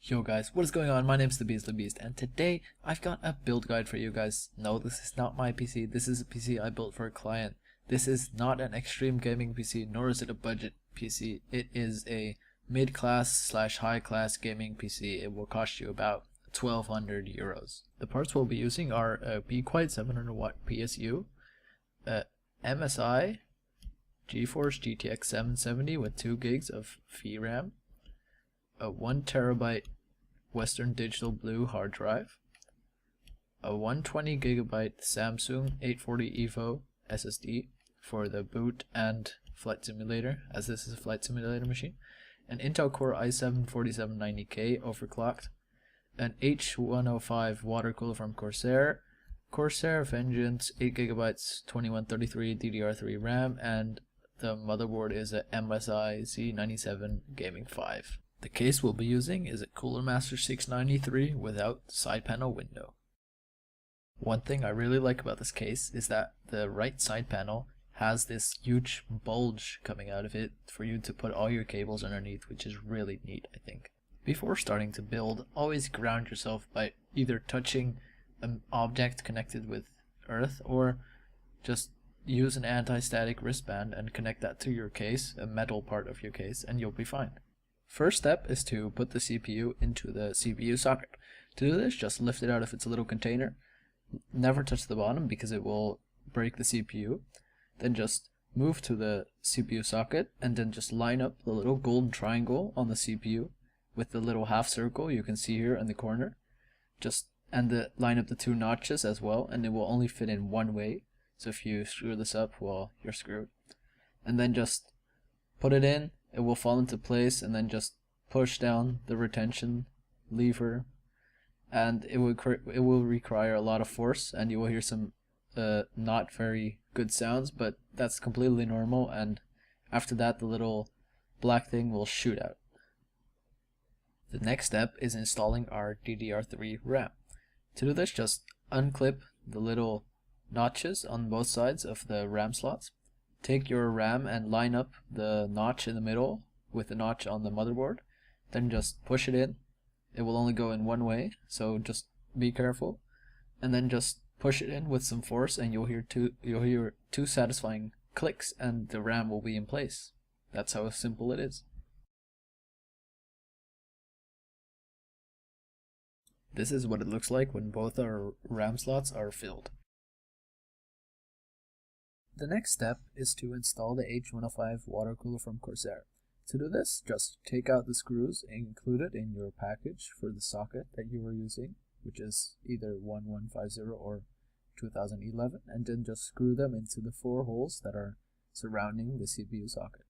Yo guys, what is going on? My name is TheBeastlyBeast, and today I've got a build guide for you guys. No, this is not my PC. This is a PC I built for a client. This is not an extreme gaming PC, nor is it a budget PC. It is a mid-class slash high-class gaming PC. It will cost you about 1,200 euros. The parts we'll be using are a BeQuiet 700 Watt PSU, a MSI GTX 770 with 2 gigs of VRAM, a 1 terabyte Western Digital Blue hard drive, a 120 gigabyte Samsung 840 EVO SSD for the boot and flight simulator, as this is a flight simulator machine, an Intel Core i7-4790K overclocked, an H105 water cooler from Corsair, Corsair Vengeance 8 gigabytes 2133 DDR3 RAM, and the motherboard is a MSI Z97 Gaming 5. The case we'll be using is a Cooler Master 693 without side panel window. One thing I really like about this case is that the right side panel has this huge bulge coming out of it for you to put all your cables underneath, which is really neat, I think. Before starting to build, always ground yourself by either touching an object connected with Earth, or just use an anti-static wristband and connect that to your case, a metal part of your case, and you'll be fine. First step is to put the CPU into the CPU socket. To do this, just lift it out of its little container. Never touch the bottom because it will break the CPU. Then just move to the CPU socket and then just line up the little golden triangle on the CPU with the little half circle you can see here in the corner. Line up the 2 notches as well, and it will only fit in one way. So if you screw this up, well, you're screwed. And then just put it in. It will fall into place, and then just push down the retention lever, and it will require a lot of force, and you will hear some not very good sounds, but that's completely normal. And after that, the little black thing will shoot out. The next step is installing our DDR3 RAM. To do this, just unclip the little notches on both sides of the RAM slots. Take your RAM and line up the notch in the middle with the notch on the motherboard. Then just push it in. It will only go in one way, so just be careful. And then just push it in with some force, and you'll hear two satisfying clicks, and the RAM will be in place. That's how simple it is. This is what it looks like when both our RAM slots are filled. The next step is to install the H105 water cooler from Corsair. To do this, just take out the screws included in your package for the socket that you were using, which is either 1150 or 2011, and then just screw them into the 4 holes that are surrounding the CPU socket.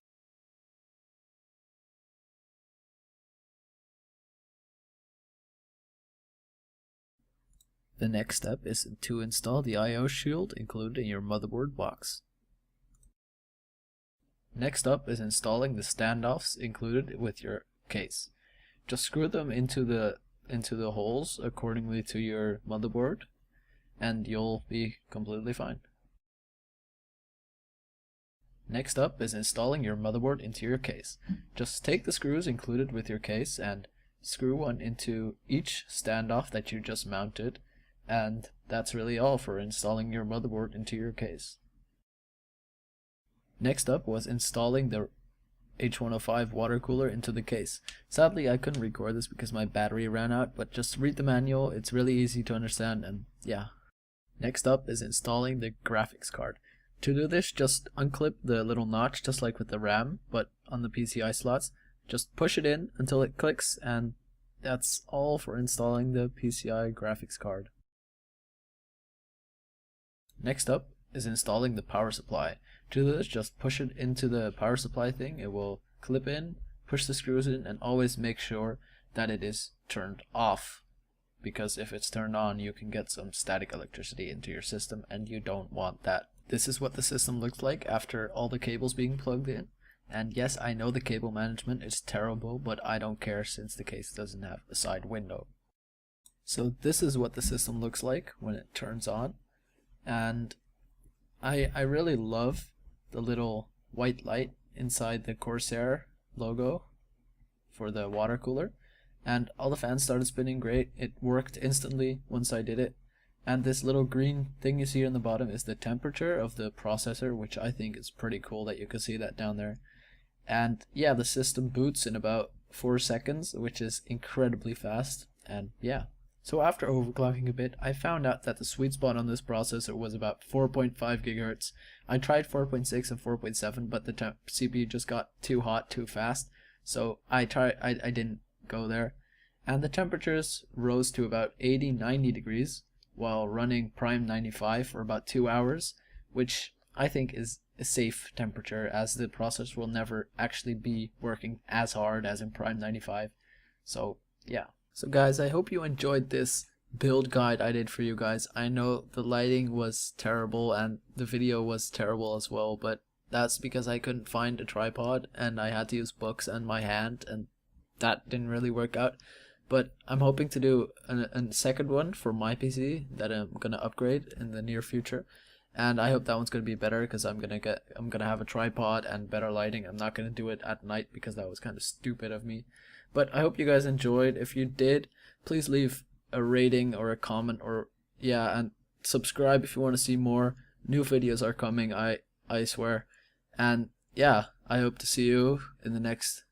The next step is to install the I/O shield included in your motherboard box. Next up is installing the standoffs included with your case. Just screw them into the holes accordingly to your motherboard, and you'll be completely fine. Next up is installing your motherboard into your case. Just take the screws included with your case and screw one into each standoff that you just mounted. And that's really all for installing your motherboard into your case. Next up was installing the H105 water cooler into the case. Sadly, I couldn't record this because my battery ran out, but just read the manual. It's really easy to understand, and yeah. Next up is installing the graphics card. To do this, just unclip the little notch just like with the RAM, but on the PCI slots. Just push it in until it clicks, and that's all for installing the PCI graphics card. Next up is installing the power supply. To do this, just push it into the power supply thing. It will clip in, push the screws in, and always make sure that it is turned off, because if it's turned on, you can get some static electricity into your system, and you don't want that. This is what the system looks like after all the cables being plugged in. And yes, I know the cable management is terrible, but I don't care since the case doesn't have a side window. So this is what the system looks like when it turns on. And I really love the little white light inside the Corsair logo for the water cooler, and all the fans started spinning great. It worked instantly once I did it. And this little green thing you see on the bottom is the temperature of the processor, which I think is pretty cool that you can see that down there. And yeah, the system boots in about 4 seconds, which is incredibly fast. And yeah, so after overclocking a bit, I found out that the sweet spot on this processor was about 4.5 GHz. I tried 4.6 and 4.7, but the CPU just got too hot too fast, so I didn't go there. And the temperatures rose to about 80-90 degrees while running Prime 95 for about 2 hours, which I think is a safe temperature, as the processor will never actually be working as hard as in Prime 95. So yeah. So guys, I hope you enjoyed this build guide I did for you guys. I know the lighting was terrible and the video was terrible as well, but that's because I couldn't find a tripod and I had to use books and my hand, and that didn't really work out. But I'm hoping to do a second one for my PC that I'm gonna upgrade in the near future, and I hope that one's gonna be better because I'm gonna have a tripod and better lighting. I'm not gonna do it at night because that was kind of stupid of me. But I hope you guys enjoyed. If you did, please leave a rating or a comment, or yeah, and subscribe if you want to see more. New videos are coming, I swear. And yeah, I hope to see you in the next